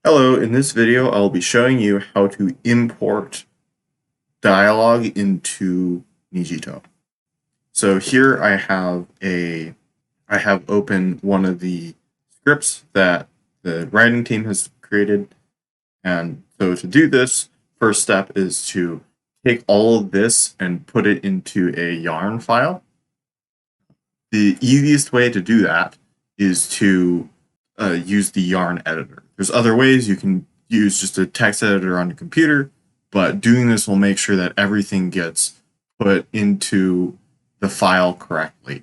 Hello, in this video I'll be showing you how to import Dialog into Nijito. So here I have open one of the scripts that the writing team has created, and so to do this, first step is to take all of this and put it into a yarn file. The easiest way to do that is to use the yarn editor. There's other ways. You can use just a text editor on your computer, but doing this will make sure that everything gets put into the file correctly.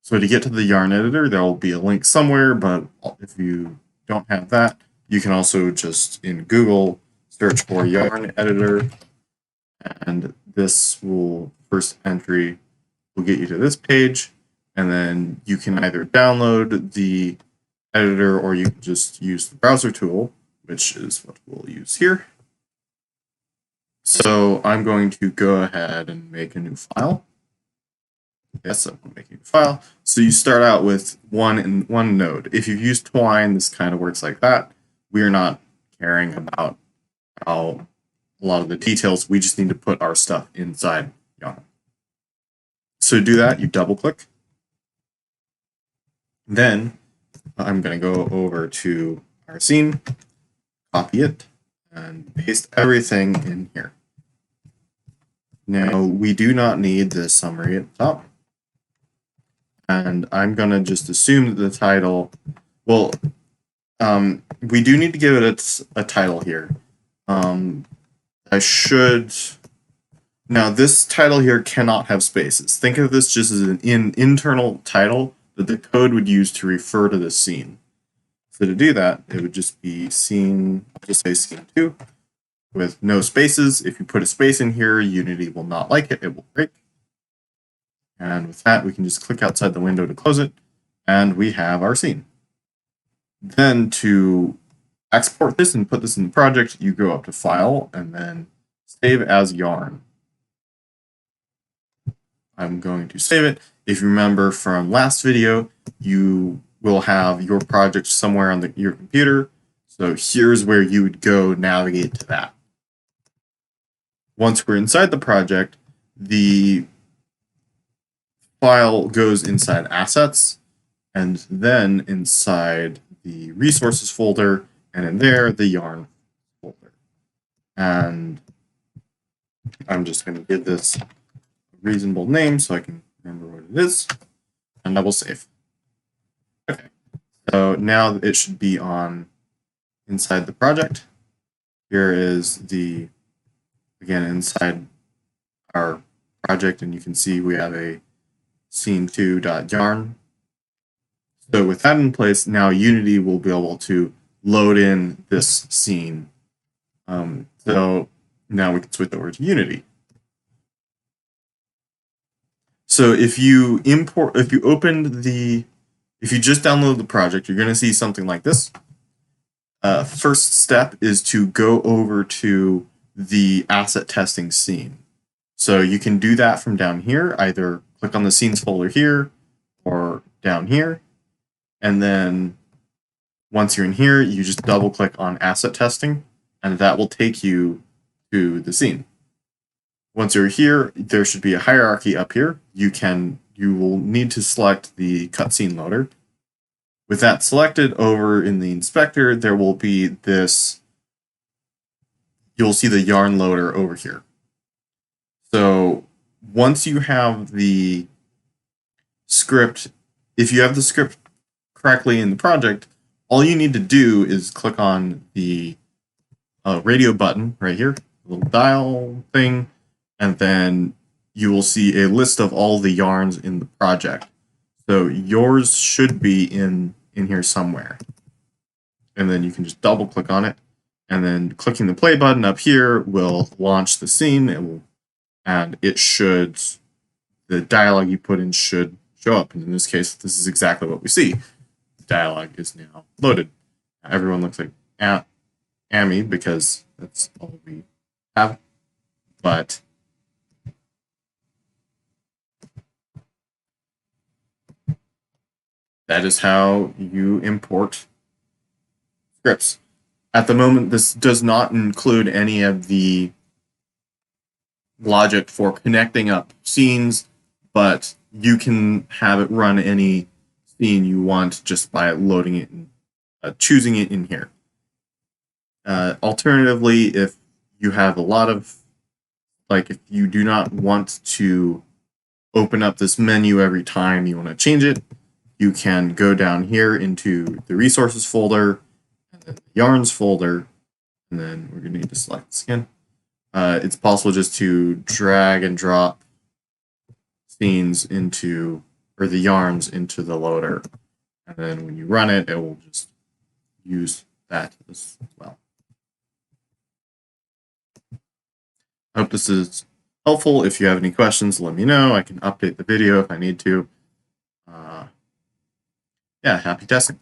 So to get to the yarn editor, there will be a link somewhere, but if you don't have that, you can also just in Google search for yarn editor, and this will first entry will get you to this page, and then you can either download the editor or you can just use the browser tool, which is what we'll use here. So I'm going to go ahead and make a new file. Yes, I'm making a file. So you start out with one node. If you've used Twine, this kind of works like that. We are not caring about how a lot of the details. We just need to put our stuff inside Yarn. So to do that, you double click. Then I'm going to go over to our scene, copy it, and paste everything in here. Now, we do not need the summary at the top. And I'm going to just assume that the title, well, we do need to give it a title here. Now this title here cannot have spaces. Think of this just as an internal title that the code would use to refer to the scene. So to do that, it would just be scene, I'll just say scene 2 with no spaces. If you put a space in here, Unity will not like it, it will break. And with that, we can just click outside the window to close it, and we have our scene. Then to export this and put this in the project, you go up to File and then Save as Yarn. I'm going to save it. If you remember from last video, you will have your project somewhere on your computer. So here's where you would go navigate to that. Once we're inside the project, the file goes inside Assets, and then inside the Resources folder, and in there, the Yarn folder. And I'm just going to give this a reasonable name so I can remember what it is, and I will save. Okay, so now it should be on inside the project. Here is the, again, inside our project, and you can see we have a scene2.yarn. So with that in place, now Unity will be able to load in this scene. So now we can switch over to Unity. So if you just download the project, you're going to see something like this. First step is to go over to the asset testing scene. So you can do that from down here, either click on the scenes folder here or down here. And then once you're in here, you just double click on asset testing, and that will take you to the scene. Once you're here, there should be a hierarchy up here. You will need to select the cutscene loader. With that selected, over in the inspector, there will be this, you'll see the yarn loader over here. So once you have the script, if you have the script correctly in the project, all you need to do is click on the radio button right here, little dial thing, and then you will see a list of all the yarns in the project. So yours should be in here somewhere. And then you can just double click on it, and then clicking the play button up here will launch the scene, and it should, the dialogue you put in should show up. And in this case, this is exactly what we see. The dialogue is now loaded. Everyone looks like Amy because that's all we have. But that is how you import scripts. At the moment, this does not include any of the logic for connecting up scenes, but you can have it run any scene you want just by loading it and choosing it in here. Alternatively, if you have a lot of, like if you do not want to open up this menu every time you want to change it, you can go down here into the resources folder, and then the yarns folder, and then we're going to need to select this again. It's possible just to drag and drop scenes into, or the yarns into the loader. And then when you run it, it will just use that as well. I hope this is helpful. If you have any questions, let me know. I can update the video if I need to. Yeah, happy testing.